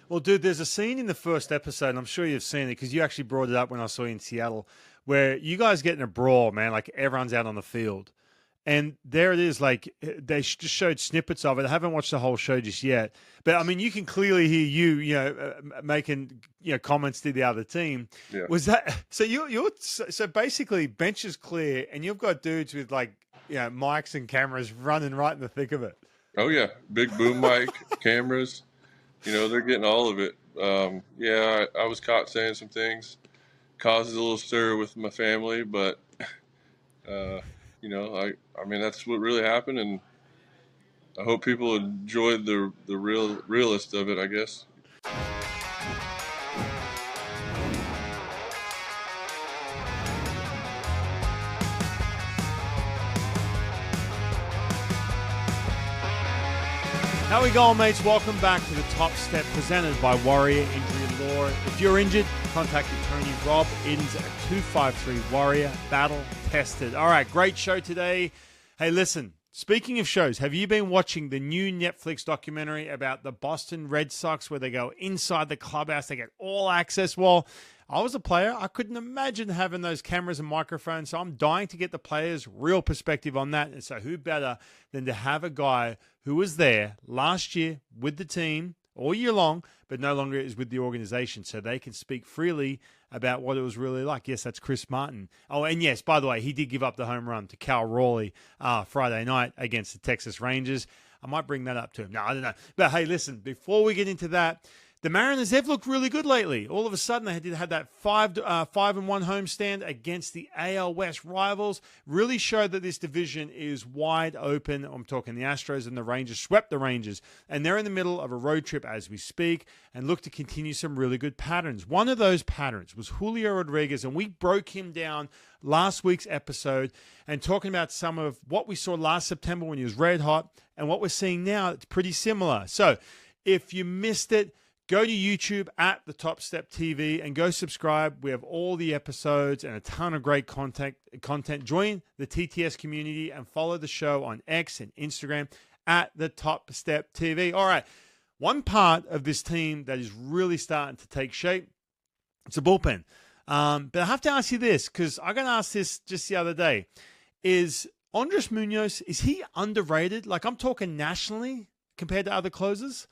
Well, dude, there's a scene in the first episode, and I'm sure you've seen it because you actually brought it up when I saw you in Seattle, where you guys get in a brawl, man. Like everyone's out on the field. And there it is. Like they just showed snippets of it. I haven't watched the whole show just yet, but I mean, you can clearly hear making comments to the other team. Yeah. Was that so? So basically, bench is clear, and you've got dudes with mics and cameras running right in the thick of it. Oh yeah, big boom mic, cameras. They're getting all of it. I was caught saying some things, causes a little stir with my family, but. I mean, that's what really happened, and I hope people enjoyed the realist of it, I guess. How we going, mates? Welcome back to the Top Step presented by Warrior Injury Law. If you're injured, contact attorney Rob Edens at 253-WARRIOR. Battle tested. All right, great show today. Hey, listen, speaking of shows, have you been watching the new Netflix documentary about the Boston Red Sox where they go inside the clubhouse, they get all access? Well, I was a player. I couldn't imagine having those cameras and microphones, so I'm dying to get the players' real perspective on that. And so who better than to have a guy who was there last year with the team all year long, but no longer is with the organization, so they can speak freely about what it was really like. Yes, that's Chris Martin. Oh, and yes, by the way, he did give up the home run to Cal Raleigh Friday night against the Texas Rangers. I might bring that up to him. No, I don't know. But hey, listen, before we get into that, the Mariners have looked really good lately. All of a sudden, they had that 5-1 homestand against the AL West rivals. Really showed that this division is wide open. I'm talking the Astros and the Rangers swept the Rangers, and they're in the middle of a road trip as we speak and look to continue some really good patterns. One of those patterns was Julio Rodriguez, and we broke him down last week's episode and talking about some of what we saw last September when he was red hot and what we're seeing now. It's pretty similar. So if you missed it, go to YouTube at the Top Step TV and go subscribe. We have all the episodes and a ton of great content. Join the TTS community and follow the show on X and Instagram at the Top Step TV. All right, one part of this team that is really starting to take shape, it's a bullpen. But I have to ask you this, because I got asked this just the other day. Is Andres Muñoz, is he underrated? Like, I'm talking nationally compared to other closers?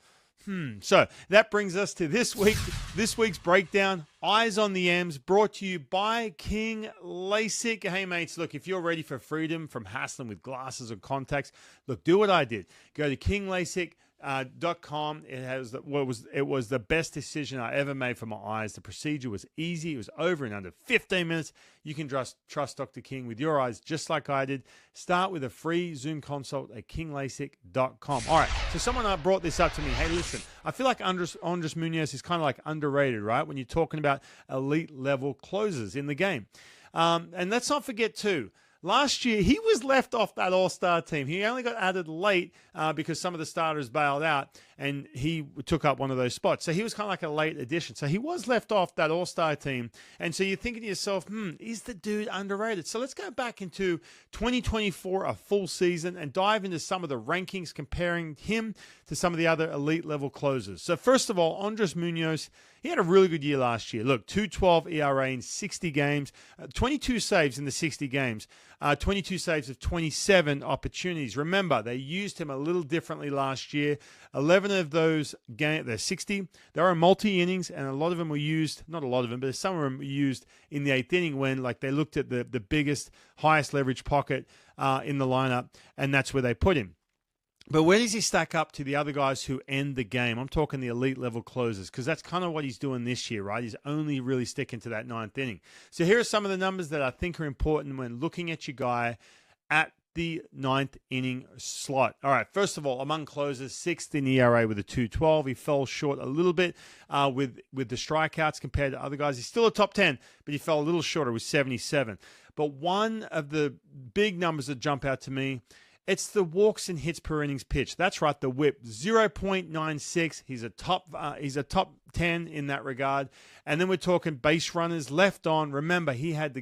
So that brings us to this week's breakdown. Eyes on the M's, brought to you by King LASIK. Hey, mates, look, if you're ready for freedom from hassling with glasses or contacts, look, do what I did. Go to KingLASIK.com. It was the best decision I ever made for my eyes. The procedure was easy. It was over in under 15 minutes. You can trust Dr. King with your eyes just like I did. Start with a free Zoom consult at KingLASIK.com. All right, so someone brought this up to me. Hey, listen, I feel like Andres Muñoz is kind of like underrated, right? When you're talking about elite level closers in the game. And let's not forget too, last year, he was left off that all-star team. He only got added late because some of the starters bailed out, and he took up one of those spots. So he was kind of like a late addition. So he was left off that all-star team. And so you're thinking to yourself, is the dude underrated? So let's go back into 2024, a full season, and dive into some of the rankings comparing him to some of the other elite-level closers. So first of all, Andres Muñoz, he had a really good year last year. Look, 2.12 ERA in 60 games, 22 saves in the 60 games, 22 saves of 27 opportunities. Remember, they used him a little differently last year. 11 of those games, they're 60. They were multi-innings, and a lot of them were used, not a lot of them, but some of them were used in the 8th inning when they looked at the biggest, highest leverage pocket in the lineup, and that's where they put him. But where does he stack up to the other guys who end the game? I'm talking the elite level closers, because that's kind of what he's doing this year, right? He's only really sticking to that 9th inning. So here are some of the numbers that I think are important when looking at your guy at the 9th inning slot. All right, first of all, among closers, 6th in ERA with a 2.12. He fell short a little bit with the strikeouts compared to other guys. He's still a top 10, but he fell a little shorter with 77. But one of the big numbers that jump out to me, it's the walks and hits per innings pitched. That's right, the WHIP, 0.96. He's a top 10 in that regard. And then we're talking base runners left on. Remember, he had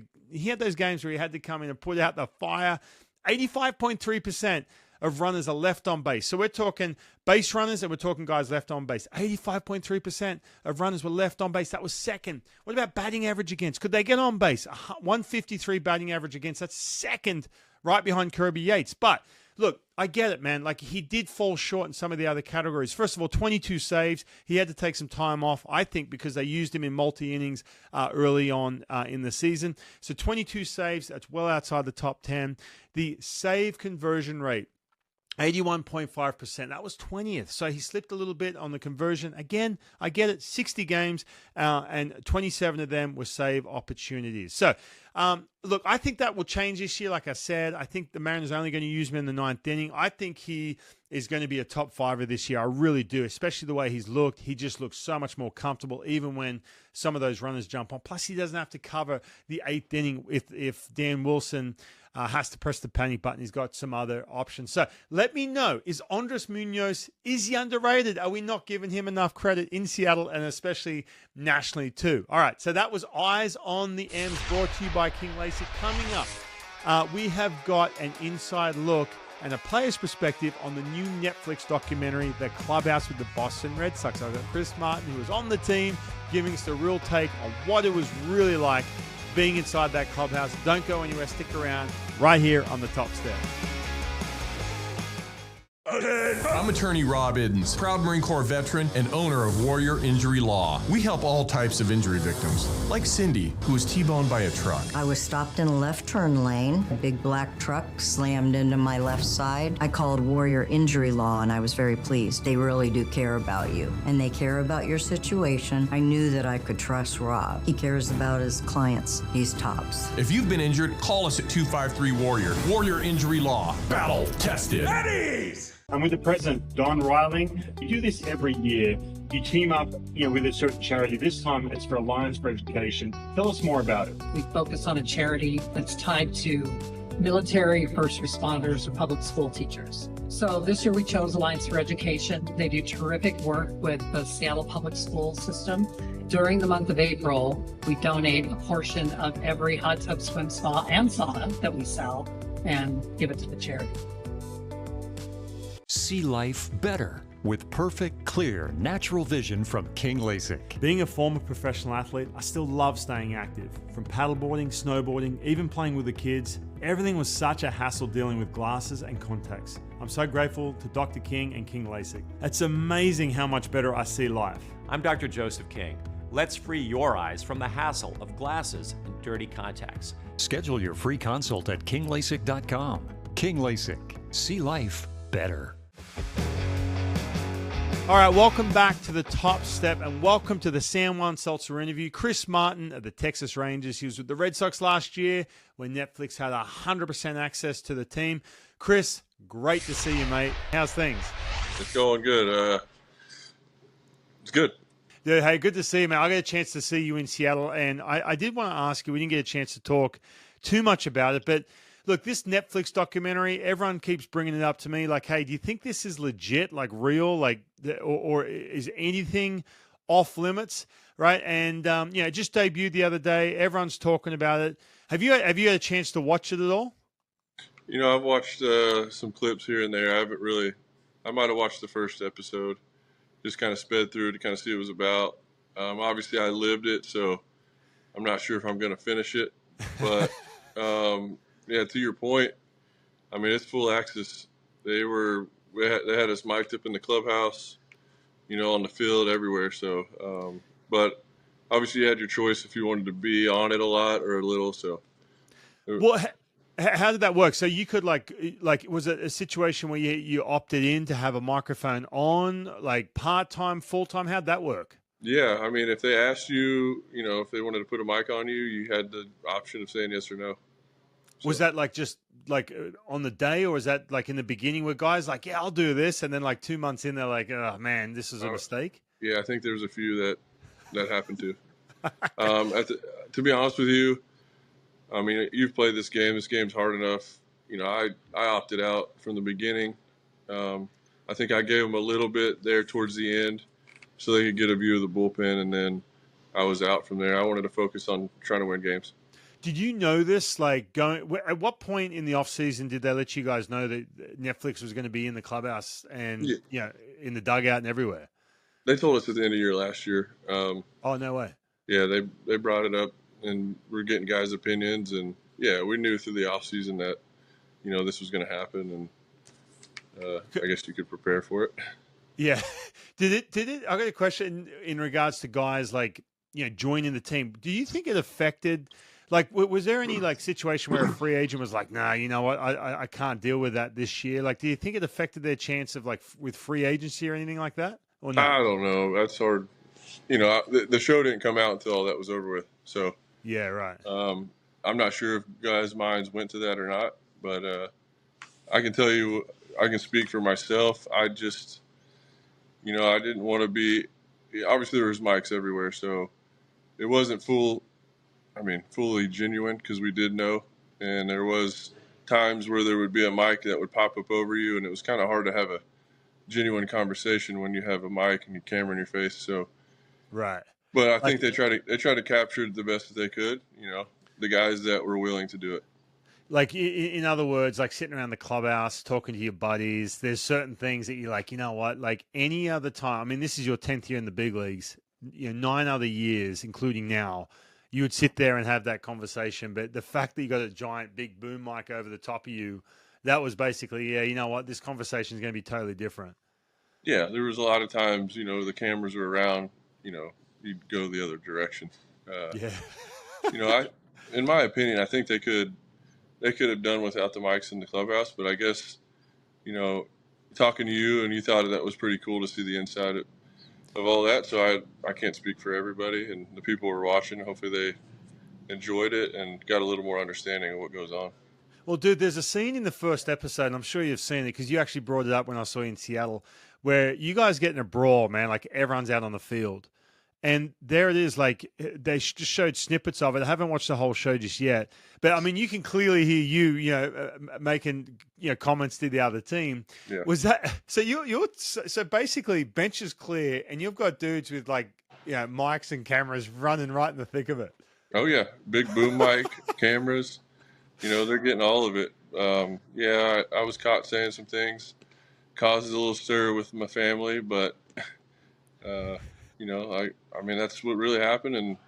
those games where he had to come in and put out the fire. 85.3% of runners are left on base. So we're talking base runners and we're talking guys left on base. 85.3% of runners were left on base. That was second. What about batting average against? Could they get on base? 153 batting average against. That's second, right behind Kirby Yates. But look, I get it, man. Like, he did fall short in some of the other categories. First of all, 22 saves. He had to take some time off, I think, because they used him in multi-innings early on in the season. So 22 saves, that's well outside the top 10. The save conversion rate, 81.5%. That was 20th. So he slipped a little bit on the conversion. Again, I get it. 60 games and 27 of them were save opportunities. So, look, I think that will change this year. Like I said, I think the Mariners are only going to use him in the ninth inning. I think he is going to be a top fiver this year. I really do, especially the way he's looked. He just looks so much more comfortable, even when some of those runners jump on. Plus, he doesn't have to cover the eighth inning if Dan Wilson has to press the panic button. He's got some other options. So let me know, is Andres Muñoz, is he underrated? Are we not giving him enough credit in Seattle and especially nationally too? All right, so that was Eyes on the M's, brought to you by King Lasik. Coming up, we have got an inside look and a player's perspective on the new Netflix documentary, The Clubhouse with the Boston Red Sox. I've got Chris Martin, who was on the team, giving us the real take on what it was really like being inside that clubhouse. Don't go anywhere. Stick around right here on the Top Step. I'm attorney Rob Iddens, proud Marine Corps veteran and owner of Warrior Injury Law. We help all types of injury victims, like Cindy, who was T-boned by a truck. I was stopped in a left turn lane. A big black truck slammed into my left side. I called Warrior Injury Law, and I was very pleased. They really do care about you, and they care about your situation. I knew that I could trust Rob. He cares about his clients. He's tops. If you've been injured, call us at 253-WARRIOR. Warrior Injury Law. Battle tested. Eddie's! I'm with the president, Don Riling. You do this every year. You team up, with a certain charity. This time it's for Alliance for Education. Tell us more about it. We focus on a charity that's tied to military, first responders, or public school teachers. So this year we chose Alliance for Education. They do terrific work with the Seattle public school system. During the month of April, we donate a portion of every hot tub, swim, spa, and sauna that we sell and give it to the charity. See life better with perfect, clear, natural vision from King LASIK. Being a former professional athlete, I still love staying active. From paddleboarding, snowboarding, even playing with the kids, everything was such a hassle dealing with glasses and contacts. I'm so grateful to Dr. King and King LASIK. It's amazing how much better I see life. I'm Dr. Joseph King. Let's free your eyes from the hassle of glasses and dirty contacts. Schedule your free consult at kinglasik.com. King LASIK. See life better. All right, welcome back to the Top Step and welcome to the San Juan Seltzer interview. Chris Martin of the Texas Rangers. He was with the Red Sox last year when Netflix had 100% access to the team. Chris, great to see you, mate. How's things? It's going good. It's good. Dude, hey, good to see you, man. I got a chance to see you in Seattle, and I did want to ask you, we didn't get a chance to talk too much about it, but look, this Netflix documentary, everyone keeps bringing it up to me like, hey, do you think this is legit, like real, like, or is anything off limits, right? And, it just debuted the other day. Everyone's talking about it. Have you had a chance to watch it at all? I've watched some clips here and there. I might have watched the first episode, just kind of sped through to kind of see what it was about. Obviously, I lived it, so I'm not sure if I'm going to finish it. But, yeah, to your point, I mean, it's full access. They had us mic'd up in the clubhouse, on the field, everywhere. So, but obviously you had your choice if you wanted to be on it a lot or a little. So, well, how did that work? So you could like was it a situation where you opted in to have a microphone on, like part-time, full-time? How'd that work? Yeah, I mean, if they asked you, if they wanted to put a mic on you, you had the option of saying yes or no. So. Was that just on the day, or was that like in the beginning where guys like, yeah, I'll do this, and then like 2 months in, they're like, oh man, this is a mistake? Yeah, I think there's a few that happened to. To be honest with you, I mean, you've played this game. This game's hard enough. I opted out from the beginning. I think I gave them a little bit there towards the end so they could get a view of the bullpen, and then I was out from there. I wanted to focus on trying to win games. Did you know this? Like, at what point in the off season did they let you guys know that Netflix was going to be in the clubhouse and in the dugout and everywhere? They told us at the end of the year last year. Oh, no way. Yeah, they brought it up, and we're getting guys' opinions, and we knew through the off season that this was going to happen, and I guess you could prepare for it. Yeah. Did it? I got a question in regards to guys like joining the team. Do you think it affected? Like, was there any like situation where a free agent was like, nah, you know what, I can't deal with that this year? Like, do you think it affected their chance of like with free agency or anything like that? Or no? I don't know. That's hard. The show didn't come out until all that was over with. So yeah, right. I'm not sure if guys' minds went to that or not, but I can tell you, I can speak for myself. I just, I didn't want to be. Obviously, there was mics everywhere, so it wasn't fully genuine because we did know, and there was times where there would be a mic that would pop up over you, and it was kind of hard to have a genuine conversation when you have a mic and your camera in your face. So, right. But I think they tried to capture it the best that they could. The guys that were willing to do it. Like, in other words, like sitting around the clubhouse, talking to your buddies, there's certain things that you're like, you know what, like any other time, I mean, this is your 10th year in the big leagues, 9 other years, including now, you would sit there and have that conversation. But the fact that you got a giant big boom mic over the top of you, that was basically, you know what, this conversation is going to be totally different. Yeah, there was a lot of times, the cameras were around, you'd go the other direction. In my opinion, I think they could have done without the mics in the clubhouse, but I guess, talking to you, and you thought that was pretty cool to see the inside of all that. So I can't speak for everybody, and the people who were watching, hopefully they enjoyed it and got a little more understanding of what goes on. Well, dude, there's a scene in the first episode, and I'm sure you've seen it because you actually brought it up when I saw you in Seattle, where you guys get in a brawl, man, like everyone's out on the field. And there it is, like they just showed snippets of it. I haven't watched the whole show just yet. But, I mean, you can clearly hear you, making, comments to the other team. Yeah. Was that – so basically bench is clear and you've got dudes with, like, mics and cameras running right in the thick of it. Oh, yeah. Big boom mic, cameras. They're getting all of it. I was caught saying some things. Causes a little stir with my family, but, I mean, that's what really happened, and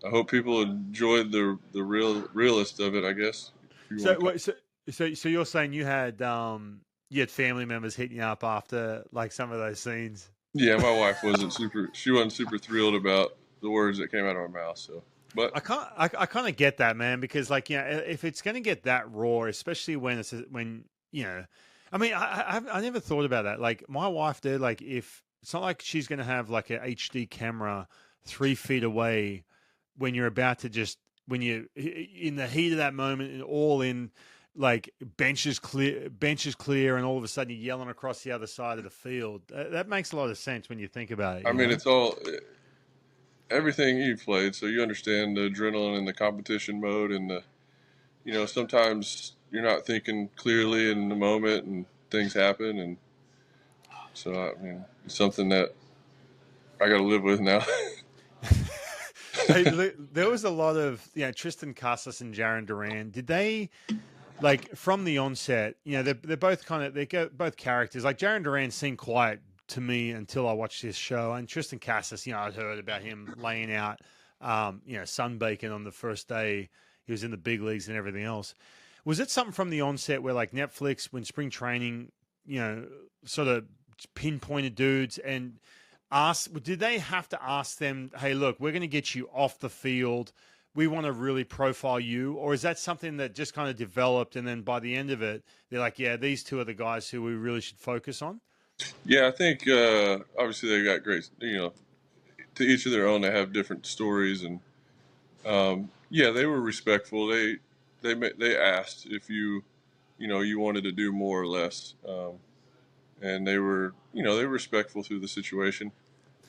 I hope people enjoyed the realist of it, I guess. So you're saying you had family members hitting you up after, like, some of those scenes? Yeah, my wife wasn't super thrilled about the words that came out of my mouth, so. But I kind of get that, man, because like if it's going to get that raw, especially when I mean, I never thought about that. Like my wife did. Like if it's not like she's going to have like a HD camera 3 feet away when you're about to when you're in the heat of that moment and all in, like bench is clear, and all of a sudden you're yelling across the other side of the field. That makes a lot of sense when you think about it. I mean, it's all. Everything you've played, so you understand the adrenaline and the competition mode, and sometimes you're not thinking clearly in the moment, and things happen, and so I mean, it's something that I got to live with now. Hey, there was a lot of Tristan Casas and Jarren Duran. Did they? Like from the onset, they're both both characters. Like Jarren Duran seemed quiet to me until I watched this show, and Tristan Casas, I'd heard about him laying out, sunbaking on the first day he was in the big leagues and everything else. Was it something from the onset where like Netflix, when spring training, sort of pinpointed dudes and did they have to ask them, hey, look, we're going to get you off the field. We want to really profile you, or is that something that just kind of developed and then by the end of it, they're like, yeah, these two are the guys who we really should focus on? Yeah, I think obviously they got great, to each of their own, they have different stories, and they were respectful. They asked if you wanted to do more or less, and they were respectful through the situation.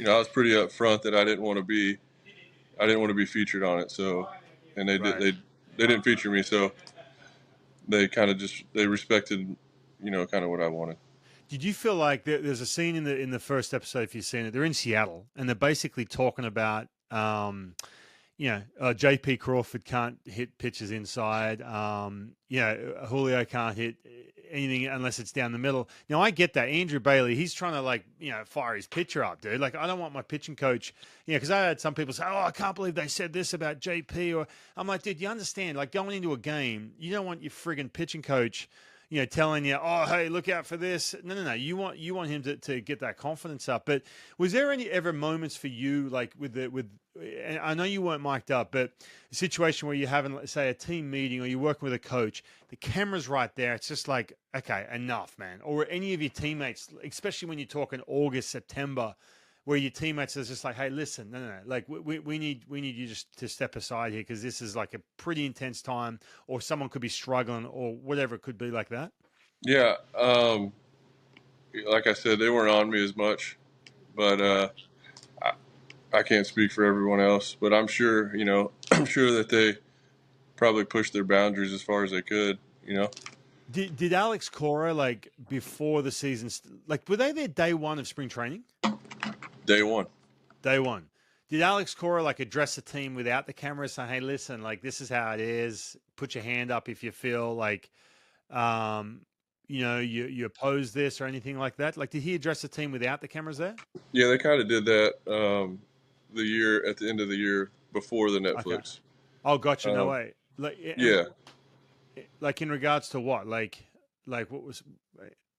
I was pretty upfront that I didn't want to be featured on it, so, and they didn't feature me, so they kind of they respected kind of what I wanted. Did you feel like there's a scene in the first episode, if you've seen it, they're in Seattle and they're basically talking about JP Crawford can't hit pitches inside. Julio can't hit anything unless it's down the middle. Now, I get that. Andrew Bailey, he's trying to, fire his pitcher up, dude. Like, I don't want my pitching coach, because I had some people say, oh, I can't believe they said this about JP. Or I'm like, dude, you understand, like, going into a game, you don't want your friggin' pitching coach telling you, oh, hey, look out for this. No. You want him to get that confidence up. But was there any ever moments for you, like and I know you weren't mic'd up, but a situation where you're having, let's say, a team meeting or you're working with a coach, the camera's right there. It's just like, okay, enough, man. Or any of your teammates, especially when you're talking August, September, where your teammates are just like, hey, listen, no. Like, we need you just to step aside here because this is like a pretty intense time, or someone could be struggling or whatever it could be like that. Yeah. Like I said, they weren't on me as much, but I can't speak for everyone else, but I'm sure, I'm sure that they probably pushed their boundaries as far as they could, Did Alex Cora, like, before the season, were they there day one of spring training? Day one. Did Alex Cora, address the team without the camera, saying, hey, listen, this is how it is. Put your hand up if you feel like, you oppose this or anything like that? Like, did he address the team without the cameras there? Yeah, they kind of did that at the end of the year before the Netflix. Okay. Oh, gotcha. No way. Yeah. Like, in regards to what? Like what was?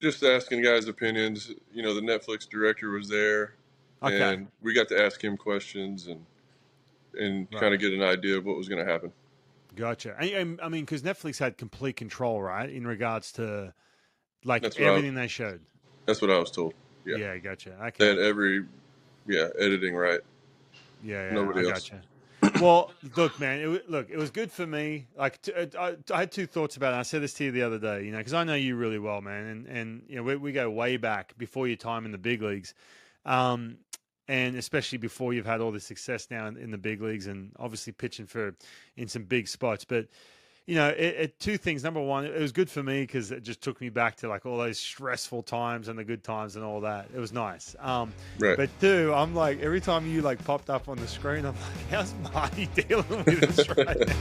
Just asking guys' opinions. The Netflix director was there, and we got to ask him questions and kind of get an idea of what was going to happen. Gotcha. And I mean, because Netflix had complete control, right, in regards to everything they showed. That's what I was told. Yeah. Yeah, gotcha. Okay. They had every editing right. Yeah, nobody else. Gotcha. Well, look, man. It was good for me. I had two thoughts about it. I said this to you the other day, because I know you really well, man, and we go way back before your time in the big leagues, and especially before you've had all the success now in the big leagues, and obviously pitching in some big spots. But two things. Number one, it was good for me because it just took me back to all those stressful times and the good times and all that. It was nice. Right. But two, I'm like, every time you popped up on the screen, I'm like, how's Marty dealing with this right now?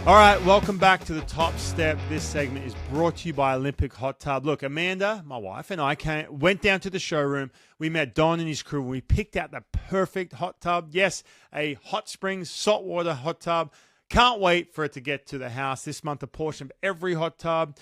All right, welcome back to the Top Step. This segment is brought to you by Olympic Hot Tub. Look, Amanda, my wife, and I went down to the showroom. We met Don and his crew, and we picked out the perfect hot tub. Yes, a hot springs saltwater hot tub. Can't wait for it to get to the house. This month, a portion of every hot tub,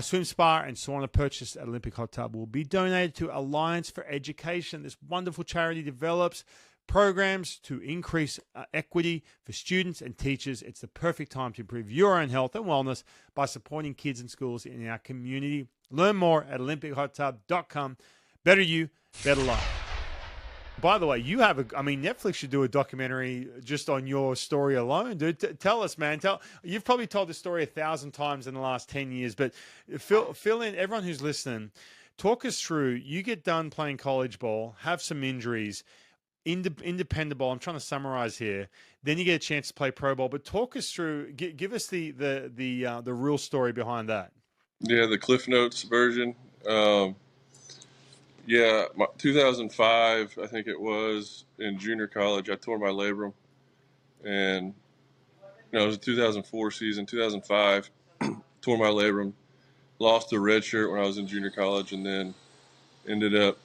swim spa, and sauna purchased at Olympic Hot Tub will be donated to Alliance for Education. This wonderful charity develops programs to increase equity for students and teachers. It's the perfect time to improve your own health and wellness by supporting kids and schools in our community. Learn more at olympichottub.com. Better you, better life. By the way, Netflix should do a documentary just on your story alone, dude. Tell us, man. You've probably told the story 1,000 times in the last 10 years, but fill in everyone who's listening. Talk us through. You get done playing college ball, have some injuries, independent ball. I'm trying to summarize here. Then you get a chance to play pro ball. But talk us through. Give us the real story behind that. Yeah, the Cliff Notes version. 2005, I think it was, in junior college, I tore my labrum, and it was a 2004 season. 2005, tore my labrum, lost the red shirt when I was in junior college, and then ended up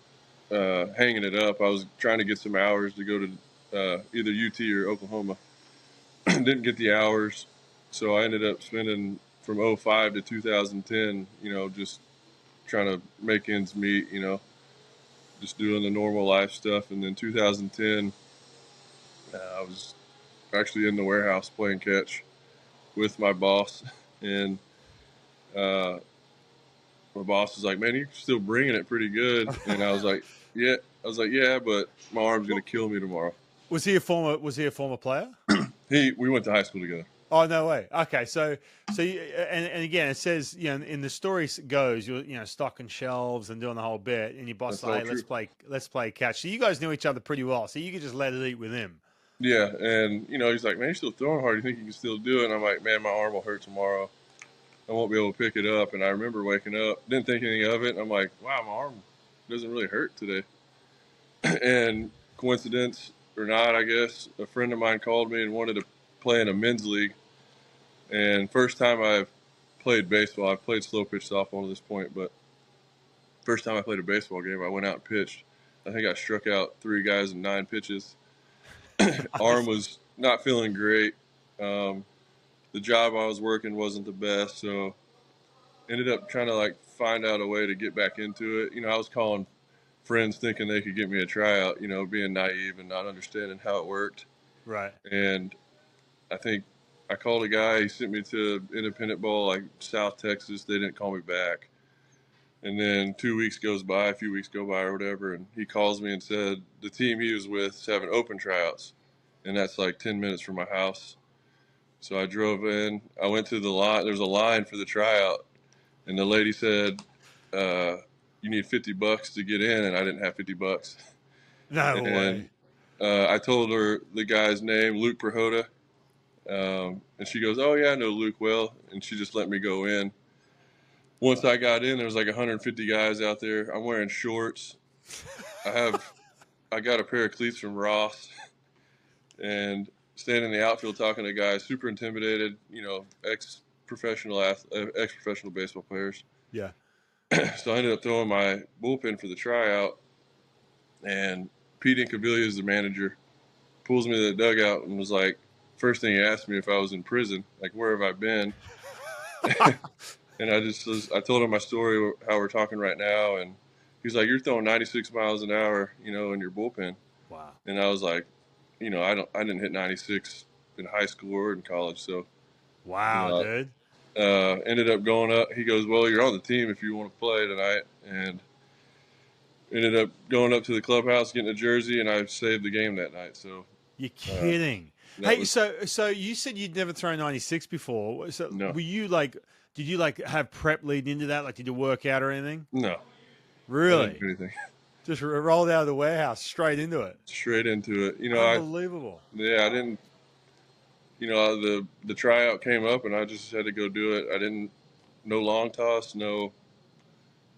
hanging it up. I was trying to get some hours to go to either UT or Oklahoma. Didn't get the hours, so I ended up spending from 2005 to 2010, just trying to make ends meet, just doing the normal life stuff. And then 2010, I was actually in the warehouse playing catch with my boss, and my boss was like, "Man, you're still bringing it pretty good." And I was like, "Yeah, but my arm's gonna kill me tomorrow." Was he a former player? We went to high school together. Oh, no way. Okay, so you, and again, it says, in the story goes, you're stocking shelves and doing the whole bit, and your boss That's like, all hey, let's play catch. So you guys knew each other pretty well, so you could just let it eat with him. Yeah, and he's like, "Man, you're still throwing hard. You think you can still do it?" And I'm like, "Man, my arm will hurt tomorrow. I won't be able to pick it up." And I remember waking up, didn't think anything of it. And I'm like, "Wow, my arm doesn't really hurt today." And coincidence or not, I guess, a friend of mine called me and wanted to play in a men's league. And first time I've played baseball, I've played slow pitch softball to this point, but first time I played a baseball game, I went out and pitched. I think I struck out 3 guys in 9 pitches. Arm was not feeling great. The job I was working wasn't the best, so ended up trying to like find out a way to get back into it. I was calling friends thinking they could get me a tryout, being naive and not understanding how it worked. Right. And I think I called a guy, he sent me to independent ball, like South Texas. They didn't call me back. And then a few weeks go by or whatever, and he calls me and said the team he was with is having open tryouts, and that's like 10 minutes from my house. So I drove in. I went to the line. There's a line for the tryout, and the lady said, "You need $50 to get in," and I didn't have $50. No way. I told her the guy's name, Luke Prahota, and she goes, "Oh yeah, I know Luke well," and she just let me go in. Once I got in, there was like 150 guys out there. I'm wearing shorts. I got a pair of cleats from Ross, and standing in the outfield talking to guys, super intimidated, ex-professional baseball players. Yeah. So I ended up throwing my bullpen for the tryout, and Pete Incaviglia is the manager, pulls me to the dugout and was like, first thing he asked me if I was in prison, like, where have I been? And I told him my story, how we're talking right now, and he's like, you're throwing 96 miles an hour, in your bullpen. Wow. I was like, I didn't hit 96 in high school or in college, so. Wow, dude. Ended up going up. He goes, well, you're on the team if you want to play tonight, and ended up going up to the clubhouse, getting a jersey, and I saved the game that night. So. You're kidding. Hey, so you said you'd never thrown 96 before. So no. Were you did you have prep leading into that? Like, did you work out or anything? No. Really? I didn't do anything. Just rolled out of the warehouse, straight into it. Straight into it. Unbelievable. I didn't. The tryout came up, and I just had to go do it. I didn't. No long toss. No.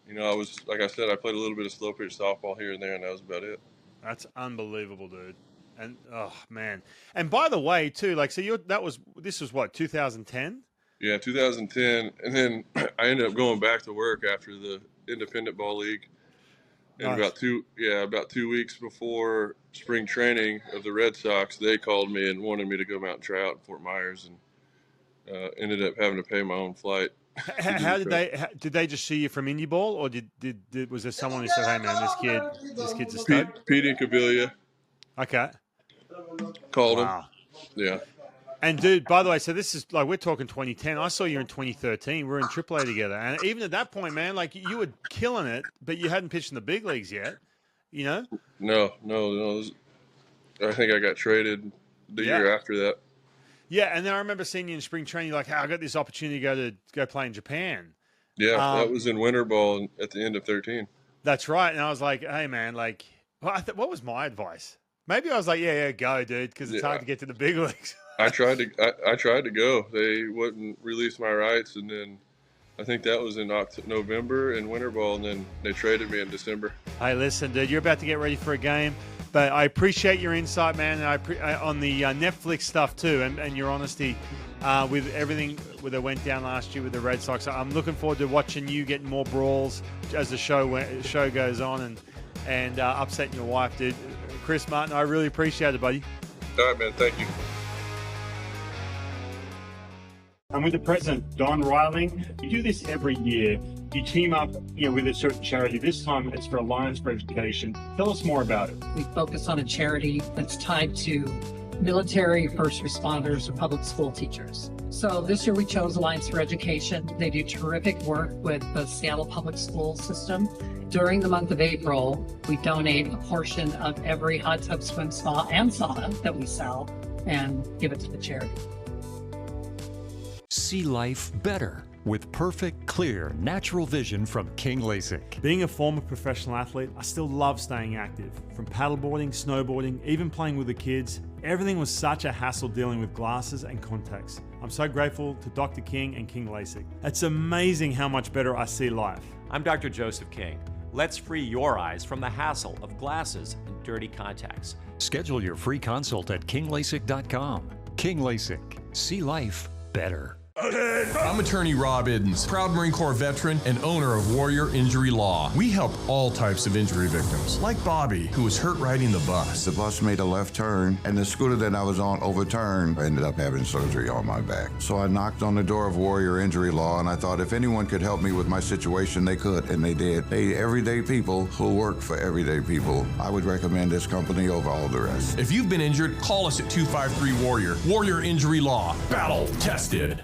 I was, like I said, I played a little bit of slow pitch softball here and there, and that was about it. That's unbelievable, dude. And oh man. And by the way, too, this was what, 2010? Yeah, 2010, and then I ended up going back to work after the independent ball league. And Nice. about 2 weeks before spring training of the Red Sox, they called me and wanted me to go out and try out in Fort Myers, and ended up having to pay my own flight. How did they just see you from indie ball, or was there someone who said, "Hey man, this kid's a stud"? Pete Incaviglia. Okay. Called him. Yeah. And dude, by the way, so this is we're talking 2010. I saw you in 2013. We were in AAA together, and even at that point, man, you were killing it, but you hadn't pitched in the big leagues yet. No. I think I got traded the year after that. Yeah, and then I remember seeing you in spring training. Hey, I got this opportunity to go play in Japan. Yeah, that was in winter ball at the end of 13. That's right, and I was like, hey man, what was my advice? Maybe I was like, yeah, go, dude, because it's hard to get to the big leagues. I tried to go. They wouldn't release my rights, and then I think that was in November in winter ball, and then they traded me in December. Hey, listen, dude, you're about to get ready for a game, but I appreciate your insight, man, and on the Netflix stuff too, and your honesty with everything that went down last year with the Red Sox. I'm looking forward to watching you getting more brawls as the show goes on, and upsetting your wife, dude. Chris Martin, I really appreciate it, buddy. All right, man. Thank you. I'm with the president, Don Riling. You do this every year. You team up, with a certain charity. This time it's for Alliance for Education. Tell us more about it. We focus on a charity that's tied to military, first responders, or public school teachers. So this year we chose Alliance for Education. They do terrific work with the Seattle public school system. During the month of April, we donate a portion of every hot tub, swim spa, and sauna that we sell and give it to the charity. See life better with perfect, clear, natural vision from King LASIK. Being a former professional athlete, I still love staying active. From paddleboarding, snowboarding, even playing with the kids, everything was such a hassle dealing with glasses and contacts. I'm so grateful to Dr. King and King LASIK. It's amazing how much better I see life. I'm Dr. Joseph King. Let's free your eyes from the hassle of glasses and dirty contacts. Schedule your free consult at kinglasik.com. King LASIK. See life better. I'm attorney Rob Iddens, proud Marine Corps veteran and owner of Warrior Injury Law. We help all types of injury victims, like Bobby, who was hurt riding the bus. The bus made a left turn, and the scooter that I was on overturned. I ended up having surgery on my back. So I knocked on the door of Warrior Injury Law, and I thought if anyone could help me with my situation, they could, and they did. They everyday people who work for everyday people. I would recommend this company over all the rest. If you've been injured, call us at 253-WARRIOR. Warrior Injury Law. Battle tested.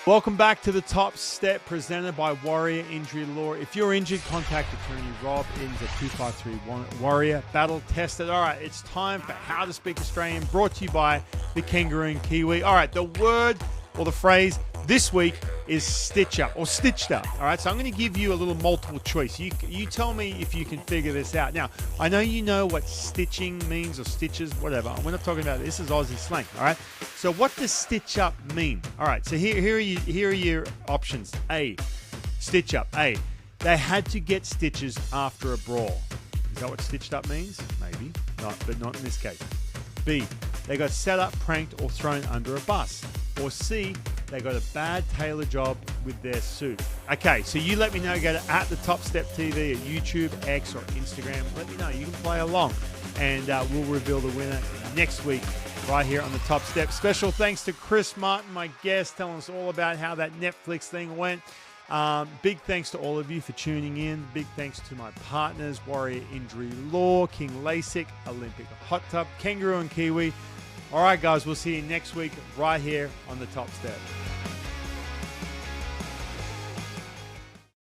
Welcome back to the Top Step, presented by Warrior Injury Law. If you're injured, contact attorney Rob Iddens at 253-WARRIOR. Battle tested. All right, it's time for How to Speak Australian, brought to you by the Kangaroo and Kiwi. All right, the word or the phrase this week is stitch up or stitched up. All right, so I'm going to give you a little multiple choice. You tell me if you can figure this out. Now, I know you know what stitching means or stitches, whatever. We're not talking about it. This is Aussie slang. All right, so what does stitch up mean? All right, so here are your options. A, stitch up. A, they had to get stitches after a brawl. Is that what stitched up means? Maybe, not, but not in this case. B, they got set up, pranked, or thrown under a bus. Or C, they got a bad tailor job with their suit. Okay, so you let me know. Go to @TheTopStepTV at YouTube, X, or Instagram. Let me know. You can play along, and we'll reveal the winner next week right here on the Top Step. Special thanks to Chris Martin, my guest, telling us all about how that Netflix thing went. Big thanks to all of you for tuning in. Big thanks to my partners, Warrior Injury Law, King LASIK, Olympic Hot Tub, Kangaroo and Kiwi. All right, guys, we'll see you next week right here on the Top Step.